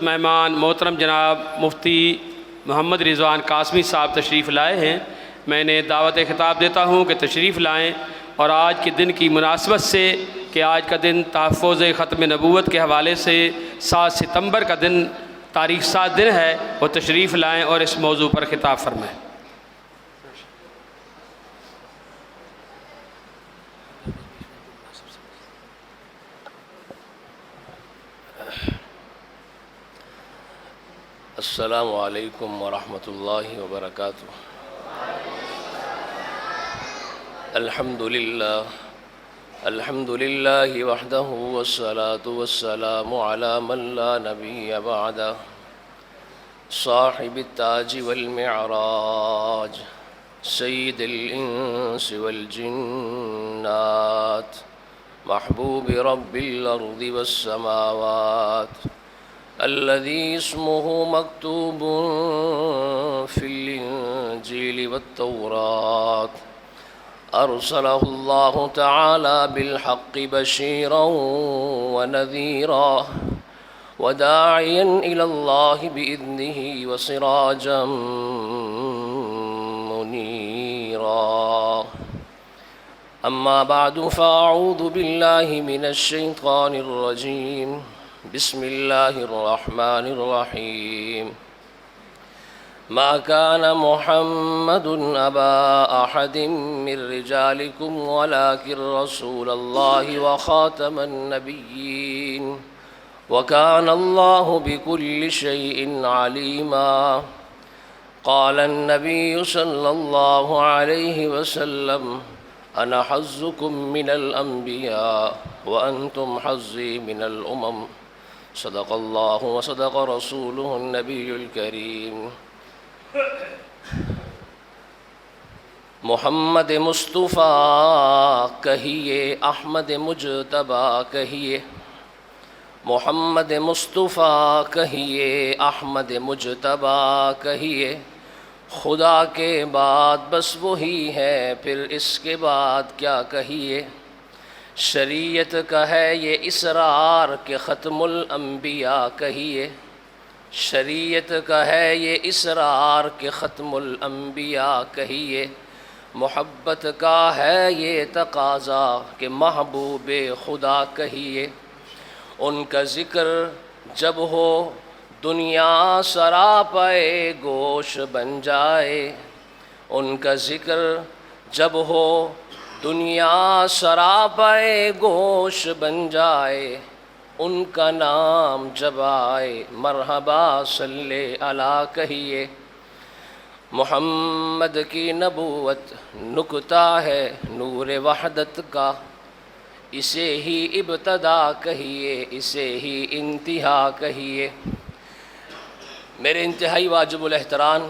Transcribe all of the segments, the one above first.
مہمان محترم جناب مفتی محمد رضوان قاسمی صاحب تشریف لائے ہیں۔ میں نے دعوت خطاب دیتا ہوں کہ تشریف لائیں، اور آج کے دن کی مناسبت سے کہ آج کا دن تحفظ ختم نبوت کے حوالے سے 7 ستمبر کا دن تاریخ 7 دن ہے، وہ تشریف لائیں اور اس موضوع پر خطاب فرمائیں۔ السلام علیکم ورحمۃ اللہ وبرکاتہ۔ الحمد للہ وحدہ والصلاة والسلام علی من لا نبی بعدہ، صاحب التاج والمعراج، سید الانس والجنات، محبوب رب الارض والسماوات، الذي اسمه مكتوب في الإنجيل والتوراة، أرسله الله تعالى بالحق بشيرا ونذيرا وداعيا إلى الله بإذنه وسراجا منيرا. أما بعد، فأعوذ بالله من الشيطان الرجيم. بسم الله الرحمن الرحيم. ما كان محمد أبا أحد من رجالكم ولكن رسول الله وخاتم النبيين وكان الله بكل شيء عليما. قال النبي صلى الله عليه وسلم: أنا حظكم من الأنبياء وأنتم حظي من الأمم. صدق اللہ وصدق رسولہ النبی الکریم. محمد مصطفیٰ کہیے، احمد مجتبیٰ کہیے، محمد مصطفیٰ کہیے، احمد مجتبیٰ کہیے، خدا کے بعد بس وہی ہے، پھر اس کے بعد کیا کہیے. شریعت کا ہے یہ اسرار کہ ختم الانبیاء کہیے، شریعت کا ہے یہ اسرار کہ ختم الانبیاء کہیے. محبت کا ہے یہ تقاضا کہ محبوب خدا کہیے. ان کا ذکر جب ہو دنیا سراپائے گوش بن جائے، ان کا ذکر جب ہو دنیا سراپائے گوش بن جائے. ان کا نام جب آئے مرحبا صلی علی کہیے. محمد کی نبوت نکتہ ہے نور وحدت کا، اسے ہی ابتدا کہیے، اسے ہی انتہا کہیے. میرے انتہائی واجب الاحترام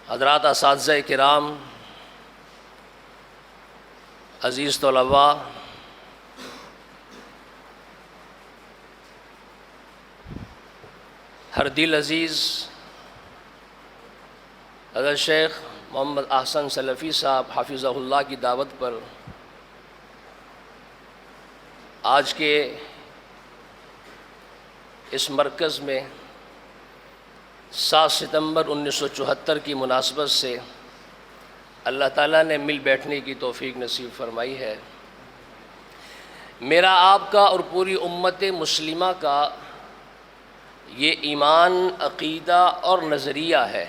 حضرات اساتذہ کرام، عزیز طلباء، ہر دل عزیز حضرت شیخ محمد احسن سلفی صاحب حفظہ اللہ کی دعوت پر آج کے اس مرکز میں 7 ستمبر 1974 کی مناسبت سے اللہ تعالیٰ نے مل بیٹھنے کی توفیق نصیب فرمائی ہے. میرا آپ کا اور پوری امت مسلمہ کا یہ ایمان، عقیدہ اور نظریہ ہے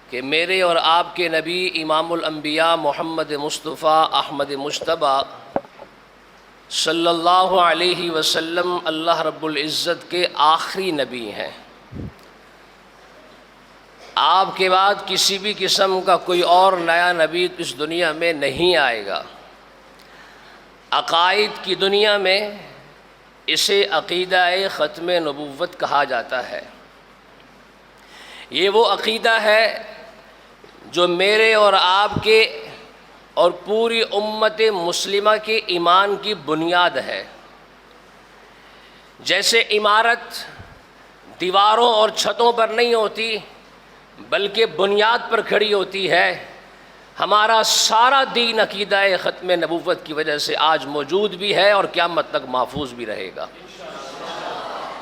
کہ میرے اور آپ کے نبی امام الانبیاء محمد مصطفیٰ احمد مجتبیٰ صلی اللہ علیہ وسلم اللہ رب العزت کے آخری نبی ہیں. آپ کے بعد کسی بھی قسم کا کوئی اور نیا نبی اس دنیا میں نہیں آئے گا. عقائد کی دنیا میں اسے عقیدہ ختم نبوت کہا جاتا ہے. یہ وہ عقیدہ ہے جو میرے اور آپ کے اور پوری امت مسلمہ کے ایمان کی بنیاد ہے. جیسے عمارت دیواروں اور چھتوں پر نہیں ہوتی بلکہ بنیاد پر کھڑی ہوتی ہے، ہمارا سارا دین عقیدہ ختم نبوت کی وجہ سے آج موجود بھی ہے اور قیامت تک محفوظ بھی رہے گا۔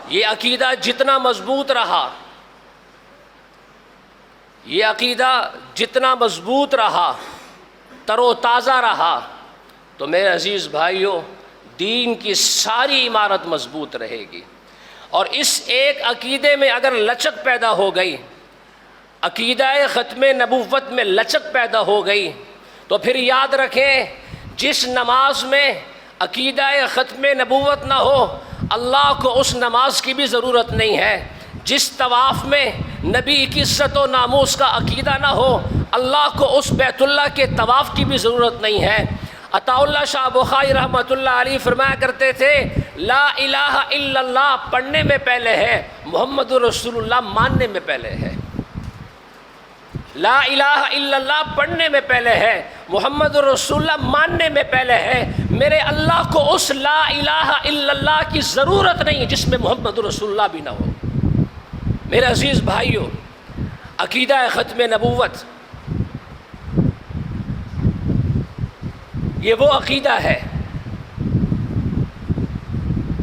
یہ عقیدہ جتنا مضبوط رہا، یہ عقیدہ جتنا مضبوط رہا، تر و تازہ رہا، تو میرے عزیز بھائیوں دین کی ساری عمارت مضبوط رہے گی۔ اور اس ایک عقیدے میں اگر لچک پیدا ہو گئی، عقیدہ ختم نبوت میں لچک پیدا ہو گئی، تو پھر یاد رکھیں جس نماز میں عقیدہ ختم نبوت نہ ہو اللہ کو اس نماز کی بھی ضرورت نہیں ہے۔ جس طواف میں نبی کی عزت و ناموس کا عقیدہ نہ ہو اللہ کو اس بیت اللہ کے طواف کی بھی ضرورت نہیں ہے۔ عطا اللہ شاہ بخاری رحمۃ اللہ علیہ فرمایا کرتے تھے لا الہ الا اللہ پڑھنے میں پہلے ہے، محمد رسول اللہ ماننے میں پہلے ہے۔ لا الہ الا اللہ پڑھنے میں پہلے ہے، محمد رسول اللہ ماننے میں پہلے ہے۔ میرے اللہ کو اس لا الہ الا اللہ کی ضرورت نہیں جس میں محمد رسول اللہ بھی نہ ہو۔ میرے عزیز بھائیوں عقیدہ ختم نبوت یہ وہ عقیدہ ہے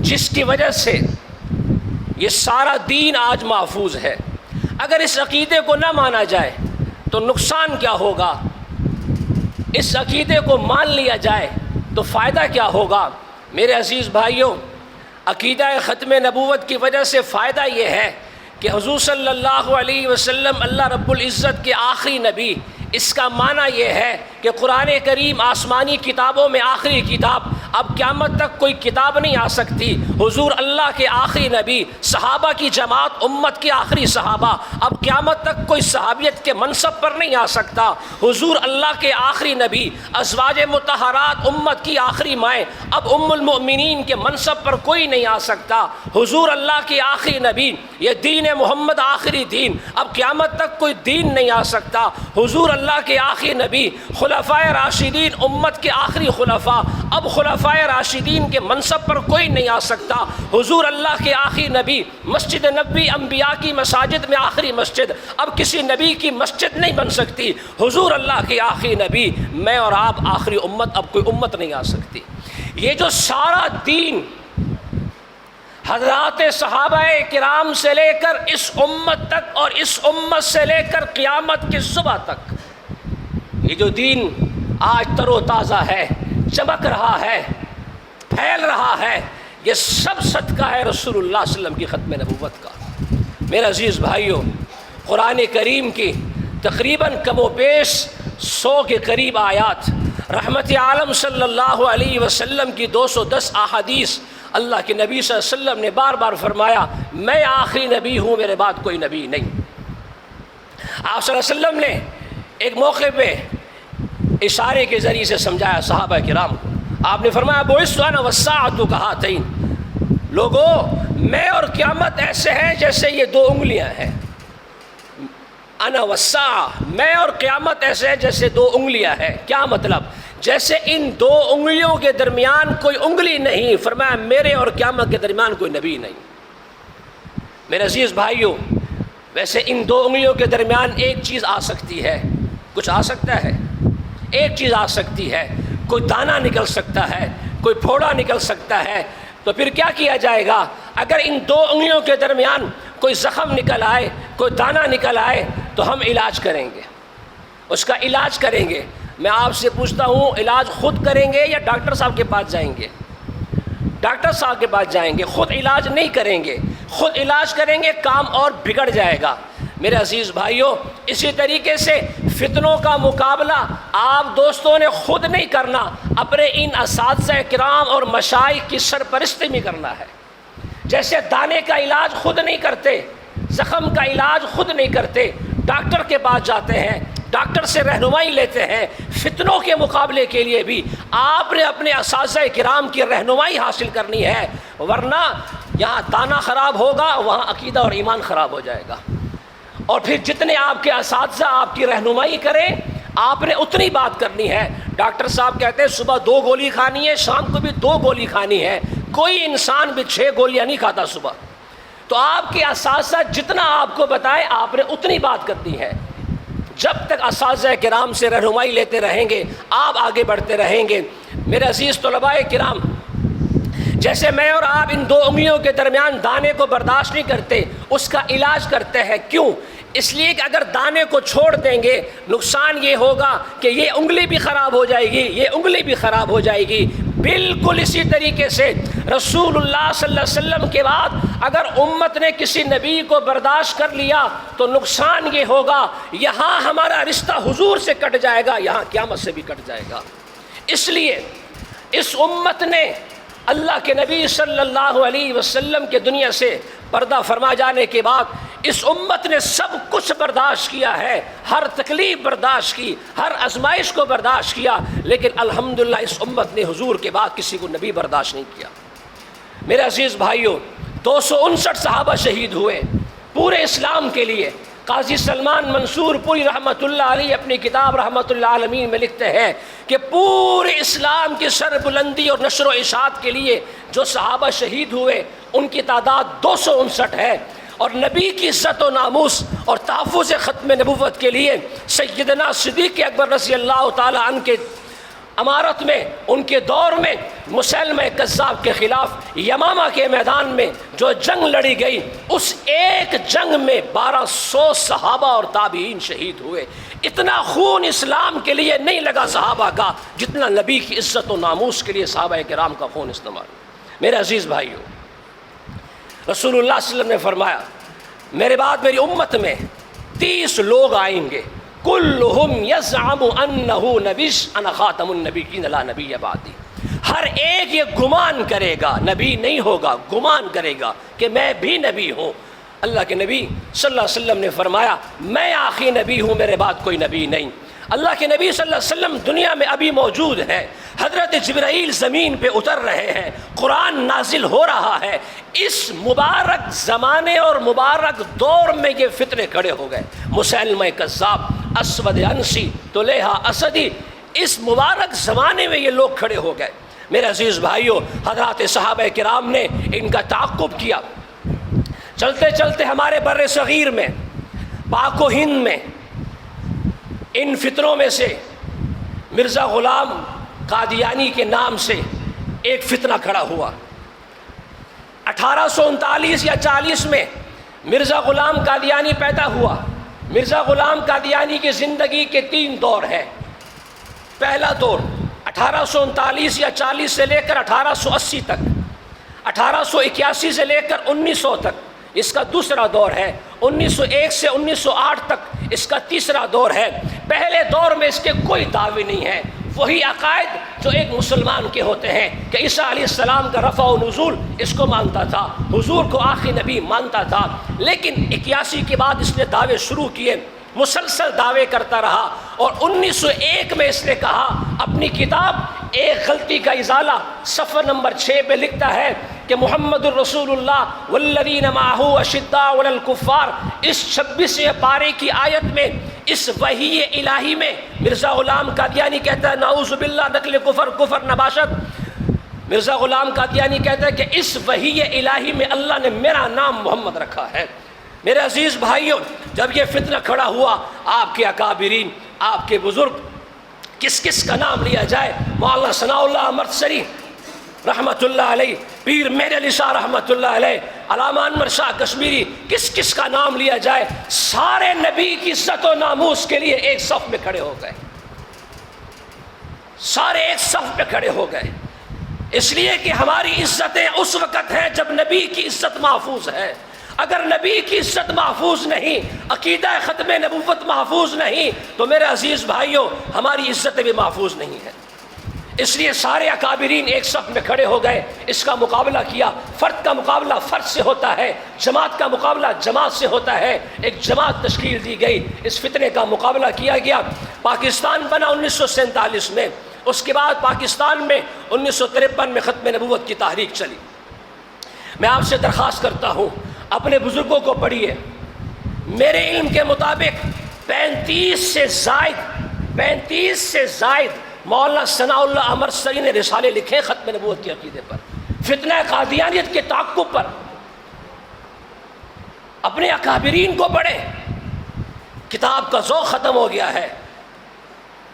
جس کی وجہ سے یہ سارا دین آج محفوظ ہے۔ اگر اس عقیدے کو نہ مانا جائے تو نقصان کیا ہوگا؟ اس عقیدے کو مان لیا جائے تو فائدہ کیا ہوگا؟ میرے عزیز بھائیوں عقیدہ ختم نبوت کی وجہ سے فائدہ یہ ہے کہ حضور صلی اللہ علیہ وسلم اللہ رب العزت کے آخری نبی، اس کا معنی یہ ہے کہ قرآن کریم آسمانی کتابوں میں آخری کتاب، اب قیامت تک کوئی کتاب نہیں آ سکتی۔ حضور اللہ کے آخری نبی، صحابہ کی جماعت امت کے آخری صحابہ، اب قیامت تک کوئی صحابیت کے منصب پر نہیں آ سکتا۔ حضور اللہ کے آخری نبی، ازواج مطہرات امت کی آخری مائیں، اب ام المؤمنین کے منصب پر کوئی نہیں آ سکتا۔ حضور اللہ کے آخری نبی، یہ دین محمد آخری دین، اب قیامت تک کوئی دین نہیں آ سکتا۔ حضور اللہ کے آخری نبی، خلفائے راشدین امت کے آخری خلفاء، اب خلفائے راشدین کے منصب پر کوئی نہیں آ سکتا۔ حضور اللہ کے آخری نبی، مسجد نبوی انبیاء کی مساجد میں آخری مسجد، اب کسی نبی کی مسجد نہیں بن سکتی۔ حضور اللہ کے آخری نبی، میں اور آپ آخری امت، اب کوئی امت نہیں آ سکتی۔ یہ جو سارا دین حضرات صحابہ کرام سے لے کر اس امت تک اور اس امت سے لے کر قیامت کی صبح تک، یہ جو دین آج تر و تازہ ہے، چمک رہا ہے، پھیل رہا ہے، یہ سب صدقہ ہے رسول اللہ صلی اللہ علیہ وسلم کی ختم نبوت کا۔ میرے عزیز بھائیوں قرآن کریم کی تقریباً کم و بیش 100 کے قریب آیات، رحمت عالم صلی اللہ علیہ وسلم کی 210 احادیث، اللہ کے نبی صلی اللہ علیہ وسلم نے بار بار فرمایا میں آخری نبی ہوں، میرے بعد کوئی نبی نہیں۔ آپ صلی اللہ علیہ وسلم نے ایک موقع پہ اشارے کے ذریعے سے سمجھایا صحابہ کرام کو۔ آپ نے فرمایا بعثت انا والساعۃ کہاتین، لوگوں میں اور قیامت ایسے ہیں جیسے یہ دو انگلیاں ہیں۔ انا والساعۃ، میں اور قیامت ایسے ہیں جیسے دو انگلیاں ہیں۔ کیا مطلب؟ جیسے ان دو انگلیوں کے درمیان کوئی انگلی نہیں، فرمایا میرے اور قیامت کے درمیان کوئی نبی نہیں۔ میرے عزیز بھائیوں ویسے ان دو انگلیوں کے درمیان ایک چیز آ سکتی ہے، کچھ آ سکتا ہے، ایک چیز آ سکتی ہے، کوئی دانہ نکل سکتا ہے، کوئی پھوڑا نکل سکتا ہے۔ تو پھر کیا کیا جائے گا؟ اگر ان دو انگلیوں کے درمیان کوئی زخم نکل آئے، کوئی دانہ نکل آئے تو ہم علاج کریں گے، اس کا علاج کریں گے۔ میں آپ سے پوچھتا ہوں علاج خود کریں گے یا ڈاکٹر صاحب کے پاس جائیں گے؟ ڈاکٹر صاحب کے پاس جائیں گے، خود علاج نہیں کریں گے۔ خود علاج کریں گے کام اور بگڑ جائے گا۔ میرے عزیز بھائیوں اسی طریقے سے فتنوں کا مقابلہ آپ دوستوں نے خود نہیں کرنا، اپنے ان اساتذہ کرام اور مشائخ کی سرپرستی میں کرنا ہے۔ جیسے دانے کا علاج خود نہیں کرتے، زخم کا علاج خود نہیں کرتے، ڈاکٹر کے پاس جاتے ہیں، ڈاکٹر سے رہنمائی لیتے ہیں۔ فتنوں کے مقابلے کے لیے بھی آپ نے اپنے اساتذہ کرام کی رہنمائی حاصل کرنی ہے، ورنہ یہاں دانہ خراب ہوگا وہاں عقیدہ اور ایمان خراب ہو جائے گا۔ اور پھر جتنے آپ کے اساتذہ آپ کی رہنمائی کریں آپ نے اتنی بات کرنی ہے۔ ڈاکٹر صاحب کہتے ہیں صبح 2 گولی کھانی ہے، شام کو بھی 2 گولی کھانی ہے، کوئی انسان بھی 6 گولیاں نہیں کھاتا صبح۔ تو آپ کے اساتذہ جتنا آپ کو بتائے آپ نے اتنی بات کرنی ہے۔ جب تک اساتذہ کرام سے رہنمائی لیتے رہیں گے آپ آگے بڑھتے رہیں گے۔ میرے عزیز طلباء کرام، جیسے میں اور آپ ان دو انگلیوں کے درمیان دانے کو برداشت نہیں کرتے، اس کا علاج کرتے ہیں۔ کیوں؟ اس لیے کہ اگر دانے کو چھوڑ دیں گے نقصان یہ ہوگا کہ یہ انگلی بھی خراب ہو جائے گی، یہ انگلی بھی خراب ہو جائے گی۔ بالکل اسی طریقے سے رسول اللہ صلی اللہ علیہ وسلم کے بعد اگر امت نے کسی نبی کو برداشت کر لیا تو نقصان یہ ہوگا، یہاں ہمارا رشتہ حضور سے کٹ جائے گا، یہاں قیامت سے بھی کٹ جائے گا۔ اس لیے اس امت نے اللہ کے نبی صلی اللہ علیہ وسلم کے دنیا سے پردہ فرما جانے کے بعد اس امت نے سب کچھ برداشت کیا ہے، ہر تکلیف برداشت کی، ہر آزمائش کو برداشت کیا، لیکن الحمدللہ اس امت نے حضور کے بعد کسی کو نبی برداشت نہیں کیا۔ میرے عزیز بھائیوں، 259 صحابہ شہید ہوئے پورے اسلام کے لیے۔ قاضی سلمان منصور پوری رحمۃ اللہ علیہ اپنی کتاب رحمۃ اللہ عالمین میں لکھتے ہیں کہ پورے اسلام کی سر بلندی اور نشر و اشاعت کے لیے جو صحابہ شہید ہوئے ان کی تعداد 259 ہے، اور نبی کی عزت و ناموس اور تحفظ ختم نبوت کے لیے سیدنا صدیق اکبر رضی اللہ تعالی عنہ کے امارت میں، ان کے دور میں مسلمہ کذاب کے خلاف یمامہ کے میدان میں جو جنگ لڑی گئی، اس ایک جنگ میں 1200 صحابہ اور تابعین شہید ہوئے۔ اتنا خون اسلام کے لیے نہیں لگا صحابہ کا جتنا نبی کی عزت و ناموس کے لیے صحابہ کرام کا خون استعمال۔ میرے عزیز بھائیوں، رسول اللہ صلی اللہ علیہ وسلم نے فرمایا میرے بعد میری امت میں 30 لوگ آئیں گے، کلہم یزعم انہ نبی انا خاتم النبیین لا نبی بعدی۔ ہر ایک یہ گمان کرے گا، نبی نہیں ہوگا، گمان کرے گا کہ میں بھی نبی ہوں۔ اللہ کے نبی صلی اللہ علیہ وسلم نے فرمایا میں آخری نبی ہوں، میرے بعد کوئی نبی نہیں۔ اللہ کے نبی صلی اللہ علیہ وسلم دنیا میں ابھی موجود ہیں، حضرت جبرائیل زمین پہ اتر رہے ہیں، قرآن نازل ہو رہا ہے۔ اس مبارک زمانے اور مبارک دور میں یہ فتنے کھڑے ہو گئے، مسلمہ کذاب، اسود انسی، طلحہ اسدی، اس مبارک زمانے میں یہ لوگ کھڑے ہو گئے۔ میرے عزیز بھائیوں، حضرات صحابہ کرام نے ان کا تعاقب کیا۔ چلتے چلتے ہمارے بر صغیر میں، پاک و ہند میں، ان فتنوں میں سے مرزا غلام قادیانی کے نام سے ایک فتنہ کھڑا ہوا۔ 1839 یا 40 میں مرزا غلام قادیانی پیدا ہوا۔ مرزا غلام قادیانی کی زندگی کے 3 دور ہیں۔ پہلا دور 1839 یا 40 سے لے کر 1880 تک، 1881 سے لے کر 1900 تک اس کا دوسرا دور ہے، 1901 سے 1908 تک اس کا تیسرا دور ہے۔ پہلے دور میں اس کے کوئی دعوی نہیں ہے، وہی عقائد جو ایک مسلمان کے ہوتے ہیں کہ عیسیٰ علیہ السلام کا رفع و نزول اس کو مانتا تھا، حضور کو آخری نبی مانتا تھا۔ لیکن 81 کے بعد اس نے دعوے شروع کیے، مسلسل دعوے کرتا رہا، اور 1901 میں اس نے کہا اپنی کتاب ایک غلطی کا ازالہ صفحہ نمبر 6 پہ لکھتا ہے کہ محمد الرسول اللہ والذین معہ اشداء علی الکفار، اس 26ویں پارے کی آیت میں، اس وحی الہی میں مرزا غلام قادیانی کہتا ہے نعوذ باللہ نقل کفر، کفر نباشت۔ مرزا غلام قادیانی کہتا ہے کہ اس وحی الہی میں اللہ نے میرا نام محمد رکھا ہے۔ میرے عزیز بھائیوں، جب یہ فتنہ کھڑا ہوا، آپ کے اکابرین، آپ کے بزرگ، کس کس کا نام لیا جائے؟ مولانا ثناء اللہ امرتسری رحمۃ اللہ علیہ، پیر میر علی شاہ رحمۃ اللہ علیہ، علامہ انور شاہ کشمیری، کس کس کا نام لیا جائے؟ سارے نبی کی عزت و ناموس کے لیے ایک صف میں کھڑے ہو گئے، سارے ایک صف میں کھڑے ہو گئے، اس لیے کہ ہماری عزتیں اس وقت ہیں جب نبی کی عزت محفوظ ہے۔ اگر نبی کی عزت محفوظ نہیں، عقیدہ ختم نبوت محفوظ نہیں، تو میرے عزیز بھائیوں ہماری عزتیں بھی محفوظ نہیں ہیں۔ اس لیے سارے اکابرین ایک صف میں کھڑے ہو گئے، اس کا مقابلہ کیا۔ فرد کا مقابلہ فرد سے ہوتا ہے، جماعت کا مقابلہ جماعت سے ہوتا ہے، ایک جماعت تشکیل دی گئی، اس فتنے کا مقابلہ کیا گیا۔ پاکستان بنا 1947 میں، اس کے بعد پاکستان میں 1953 میں ختم نبوت کی تحریک چلی۔ میں آپ سے درخواست کرتا ہوں اپنے بزرگوں کو پڑھیے۔ میرے علم کے مطابق 35 سے زائد مولانا ثناء اللہ امرتسری نے رسالے لکھے ختم نبوت کے عقیدے پر، فتنہ قادیانیت کے تعاقب پر۔ اپنے اکابرین کو پڑھیں، کتاب کا ذوق ختم ہو گیا ہے،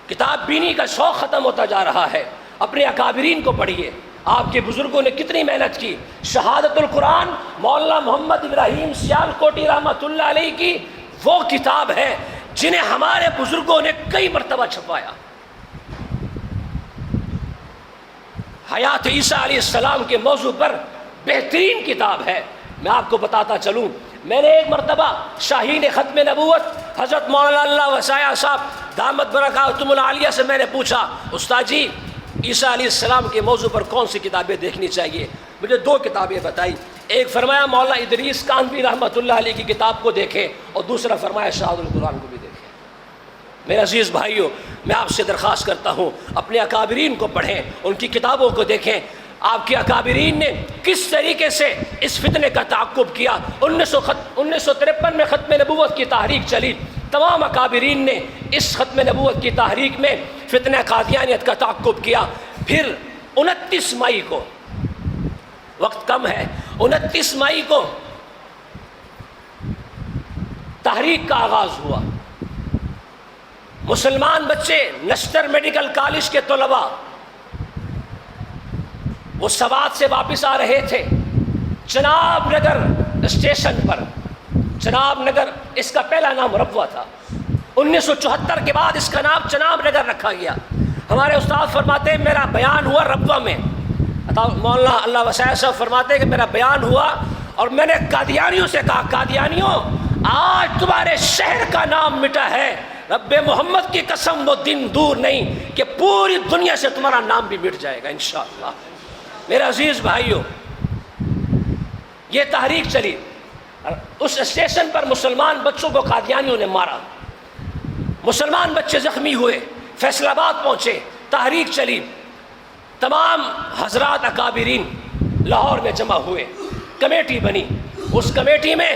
کتاب بینی کا شوق ختم ہوتا جا رہا ہے۔ اپنے اکابرین کو پڑھیے، آپ کے بزرگوں نے کتنی محنت کی۔ شہادت القرآن مولانا محمد ابراہیم سیال کوٹی رحمۃ اللہ علیہ کی وہ کتاب ہے جنہیں ہمارے بزرگوں نے کئی مرتبہ چھپایا۔ حیات عیسیٰ علیہ السلام کے موضوع پر بہترین کتاب ہے۔ میں آپ کو بتاتا چلوں، میں نے ایک مرتبہ شاہین ختم نبوت حضرت مولانا اللہ وسایہ صاحب دامت برکاتہم العالیہ سے میں نے پوچھا، استاد جی عیسیٰ علیہ السلام کے موضوع پر کون سی کتابیں دیکھنی چاہیے؟ مجھے 2 کتابیں بتائی، ایک فرمایا مولانا ادریس کانوی رحمۃ اللہ علیہ کی کتاب کو دیکھیں، اور دوسرا فرمایا شہادت القرآن کو بھی دیکھیں۔ میرے عزیز بھائیوں، میں آپ سے درخواست کرتا ہوں اپنے اکابرین کو پڑھیں، ان کی کتابوں کو دیکھیں۔ آپ کے اکابرین نے کس طریقے سے اس فتنے کا تعاقب کیا۔ 1953 میں ختم نبوت کی تحریک چلی، تمام اکابرین نے اس ختم نبوت کی تحریک میں فتنہ قادیانیت کا تعاقب کیا۔ پھر 29 مئی کو، وقت کم ہے، 29 مئی کو تحریک کا آغاز ہوا۔ مسلمان بچے نشتر میڈیکل کالج کے طلباء وہ سوات سے واپس آ رہے تھے، چناب نگر اسٹیشن پر، چناب نگر اس کا پہلا نام ربوہ تھا، 1974 کے بعد اس کا نام چناب نگر رکھا گیا۔ ہمارے استاد فرماتے ہیں میرا بیان ہوا ربوہ میں، مولانا اللہ وسایہ صاحب فرماتے ہیں کہ میرا بیان ہوا اور میں نے قادیانیوں سے کہا، قادیانیوں آج تمہارے شہر کا نام مٹا ہے، رب محمد کی قسم وہ دن دور نہیں کہ پوری دنیا سے تمہارا نام بھی مٹ جائے گا انشاءاللہ۔ میرے عزیز بھائیوں، یہ تحریک چلی، اس اسٹیشن پر مسلمان بچوں کو قادیانیوں نے مارا، مسلمان بچے زخمی ہوئے، فیصل آباد پہنچے، تحریک چلی، تمام حضرات اکابرین لاہور میں جمع ہوئے، کمیٹی بنی، اس کمیٹی میں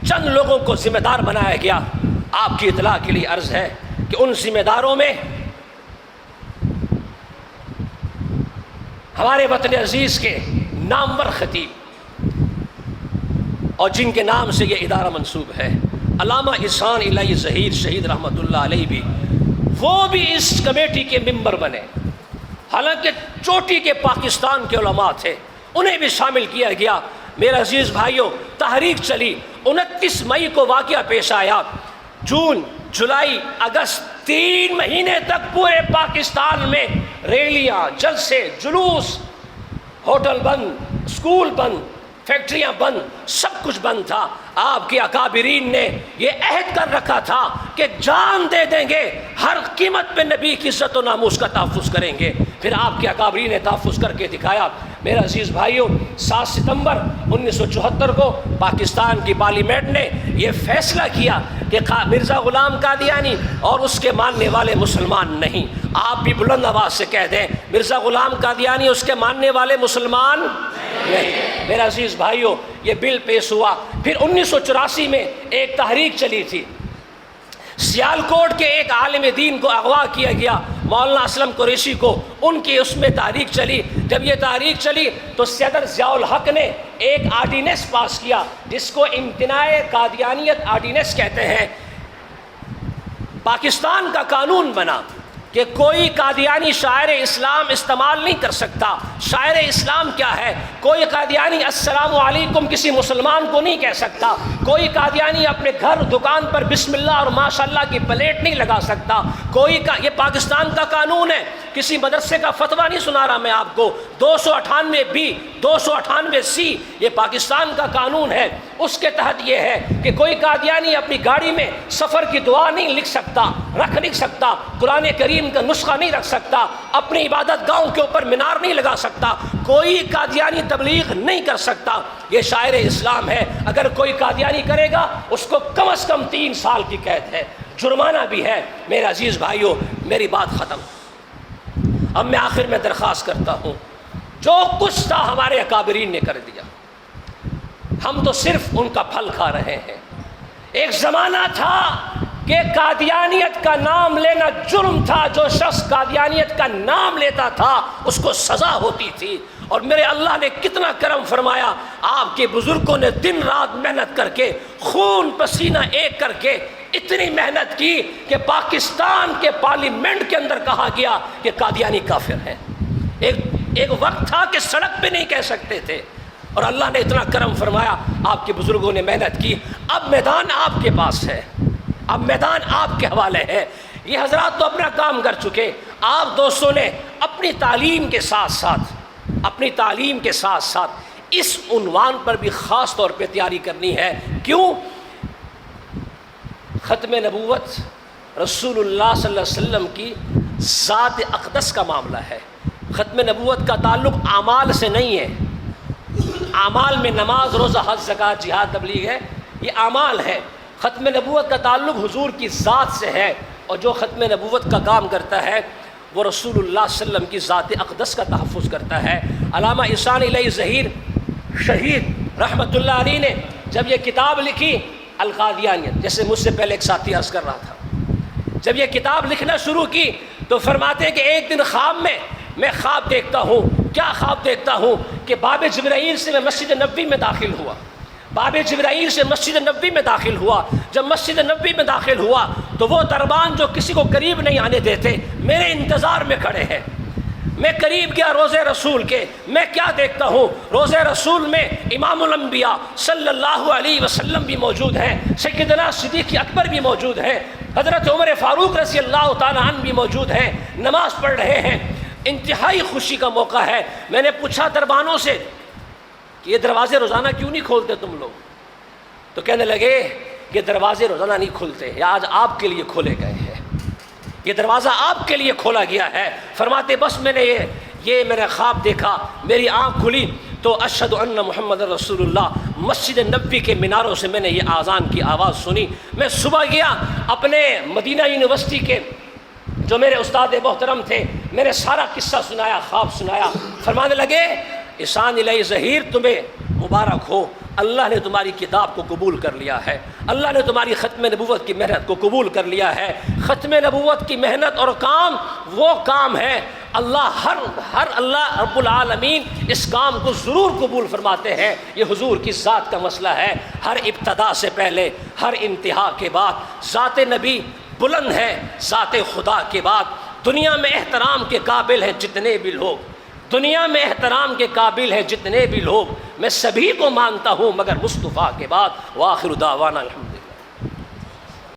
چند لوگوں کو ذمہ دار بنایا گیا۔ آپ کی اطلاع کے لیے عرض ہے کہ ان ذمہ داروں میں ہمارے وطن عزیز کے نامور خطیب، اور جن کے نام سے یہ ادارہ منسوب ہے، علامہ احسان الہی ظہیر شہید رحمۃ اللہ علیہ بھی، وہ بھی اس کمیٹی کے ممبر بنے، حالانکہ چوٹی کے پاکستان کے علماء تھے، انہیں بھی شامل کیا گیا۔ میرے عزیز بھائیوں، تحریک چلی، 29 مئی کو واقعہ پیش آیا، جون جولائی اگست 3 مہینے تک پورے پاکستان میں ریلیاں، جلسے، جلوس، ہوٹل بند، اسکول بند، فیکٹریاں بند، سب کچھ بند تھا۔ آپ کے اکابرین نے یہ عہد کر رکھا تھا کہ جان دے دیں گے، ہر قیمت پہ نبی کی عزت و ناموس کا تحفظ کریں گے۔ پھر آپ کے اکابرین نے تحفظ کر کے دکھایا۔ میرے عزیز بھائیوں، 7 ستمبر 1974 کو پاکستان کی پارلیمنٹ نے یہ فیصلہ کیا کہ مرزا غلام قادیانی اور اس کے ماننے والے مسلمان نہیں۔ آپ بھی بلند آواز سے کہہ دیں، مرزا غلام قادیانی اس کے ماننے والے مسلمان نہیں۔ میرے عزیز بھائیوں، یہ بل پیش ہوا۔ پھر 1984 میں ایک تحریک چلی تھی، سیالکوٹ کے ایک عالم دین کو اغوا کیا گیا، مولانا اسلم قریشی کو، ان کی اس میں تحریک چلی۔ جب یہ تحریک چلی تو صدر ضیاء الحق نے ایک آرڈیننس پاس کیا جس کو امتناع قادیانیت آرڈیننس کہتے ہیں۔ پاکستان کا قانون بنا کہ کوئی قادیانی شاعر اسلام استعمال نہیں کر سکتا۔ شاعر اسلام کیا ہے؟ کوئی قادیانی السلام علیکم کسی مسلمان کو نہیں کہہ سکتا، کوئی قادیانی اپنے گھر دکان پر بسم اللہ اور ماشاءاللہ کی پلیٹ نہیں لگا سکتا، یہ پاکستان کا قانون ہے، کسی مدرسے کا فتویٰ نہیں سنا رہا میں آپ کو۔ 298B 298C یہ پاکستان کا قانون ہے، اس کے تحت یہ ہے کہ کوئی قادیانی اپنی گاڑی میں سفر کی دعا نہیں لکھ سکتا، رکھ نہیں سکتا، قرآن کریم کا نسخہ نہیں رکھ سکتا، اپنی عبادت گاہوں کے اوپر مینار نہیں لگا سکتا، کوئی قادیانی تبلیغ نہیں کر سکتا۔ یہ شاعر اسلام ہے، اگر کوئی قادیانی کرے گا اس کو کم از کم 3 سال کی قید ہے، جرمانہ بھی ہے۔ میرے عزیز بھائیوں، میری بات ختم۔ اب میں آخر میں درخواست کرتا ہوں، جو کچھ تھا ہمارے اکابرین نے کر دیا، ہم تو صرف ان کا پھل کھا رہے ہیں۔ ایک زمانہ تھا کہ قادیانیت کا نام لینا جرم تھا، جو شخص قادیانیت کا نام لیتا تھا اس کو سزا ہوتی تھی۔ اور میرے اللہ نے کتنا کرم فرمایا، آپ کے بزرگوں نے دن رات محنت کر کے، خون پسینہ ایک کر کے اتنی محنت کی کہ پاکستان کے پارلیمنٹ کے اندر کہا گیا کہ قادیانی کافر ہیں۔ ایک وقت تھا کہ سڑک پہ نہیں کہہ سکتے تھے، اور اللہ نے اتنا کرم فرمایا، آپ کے بزرگوں نے محنت کی، اب میدان آپ کے پاس ہے، اب میدان آپ کے حوالے ہے۔ یہ حضرات تو اپنا کام کر چکے، آپ دوستوں نے اپنی تعلیم کے ساتھ ساتھ اس عنوان پر بھی خاص طور پہ تیاری کرنی ہے۔ کیوں؟ ختم نبوت رسول اللہ صلی اللہ علیہ وسلم کی ذات اقدس کا معاملہ ہے۔ ختم نبوت کا تعلق اعمال سے نہیں ہے۔ اعمال میں نماز، روزہ، حج، زکوٰۃ، جہاد، تبلیغ ہے، یہ اعمال ہے۔ ختم نبوت کا تعلق حضور کی ذات سے ہے، اور جو ختم نبوت کا کام کرتا ہے وہ رسول اللہ صلی اللہ علیہ وسلم کی ذات اقدس کا تحفظ کرتا ہے۔ علامہ احسان الہی ظہیر شہید رحمۃ اللہ علیہ نے جب یہ کتاب لکھی القادیانیت، جیسے مجھ سے پہلے ایک ساتھی عرض کر رہا تھا، جب یہ کتاب لکھنا شروع کی تو فرماتے ہیں کہ ایک دن خواب میں خواب دیکھتا ہوں۔ کیا خواب دیکھتا ہوں؟ کہ باب جبرائیل سے میں مسجد نبوی میں داخل ہوا، باب جبرائیل سے مسجد نبوی میں داخل ہوا۔ جب مسجد نبوی میں داخل ہوا تو وہ دربان جو کسی کو قریب نہیں آنے دیتے میرے انتظار میں کھڑے ہیں۔ میں قریب گیا روضہ رسول کے، میں کیا دیکھتا ہوں؟ روضہ رسول میں امام الانبیاء صلی اللہ علیہ وسلم بھی موجود ہیں، سیدنا صدیق اکبر بھی موجود ہیں، حضرت عمر فاروق رضی اللہ تعالیٰ عنہ بھی موجود ہیں، نماز پڑھ رہے ہیں۔ انتہائی خوشی کا موقع ہے۔ میں نے پوچھا دربانوں سے کہ یہ دروازے روزانہ کیوں نہیں کھولتے تم لوگ؟ تو کہنے لگے کہ دروازے روزانہ نہیں کھلتے، یہ آج آپ کے لیے کھولے گئے ہیں، یہ دروازہ آپ کے لیے کھولا گیا ہے۔ فرماتے بس میں نے میں نے خواب دیکھا، میری آنکھ کھلی تو اشہد ان محمد رسول اللہ، مسجد نبوی کے میناروں سے میں نے یہ اذان کی آواز سنی۔ میں صبح گیا اپنے مدینہ یونیورسٹی کے جو میرے استاد محترم تھے، میں نے سارا قصہ سنایا، خواب سنایا۔ فرمانے لگے احسان الہی ظہیر تمہیں مبارک ہو، اللہ نے تمہاری کتاب کو قبول کر لیا ہے، اللہ نے تمہاری ختم نبوت کی محنت کو قبول کر لیا ہے۔ ختم نبوت کی محنت اور کام وہ کام ہے اللہ اللہ رب العالمین اس کام کو ضرور قبول فرماتے ہیں۔ یہ حضور کی ذات کا مسئلہ ہے، ہر ابتدا سے پہلے ہر انتہا کے بعد ذات نبی بلند ہے، ذات خدا کے بعد دنیا میں احترام کے قابل ہیں جتنے بھی لوگ، دنیا میں احترام کے قابل ہیں جتنے بھی لوگ، میں سبھی کو مانتا ہوں مگر مصطفیٰ کے بعد۔ وآخر دعوانا الحمد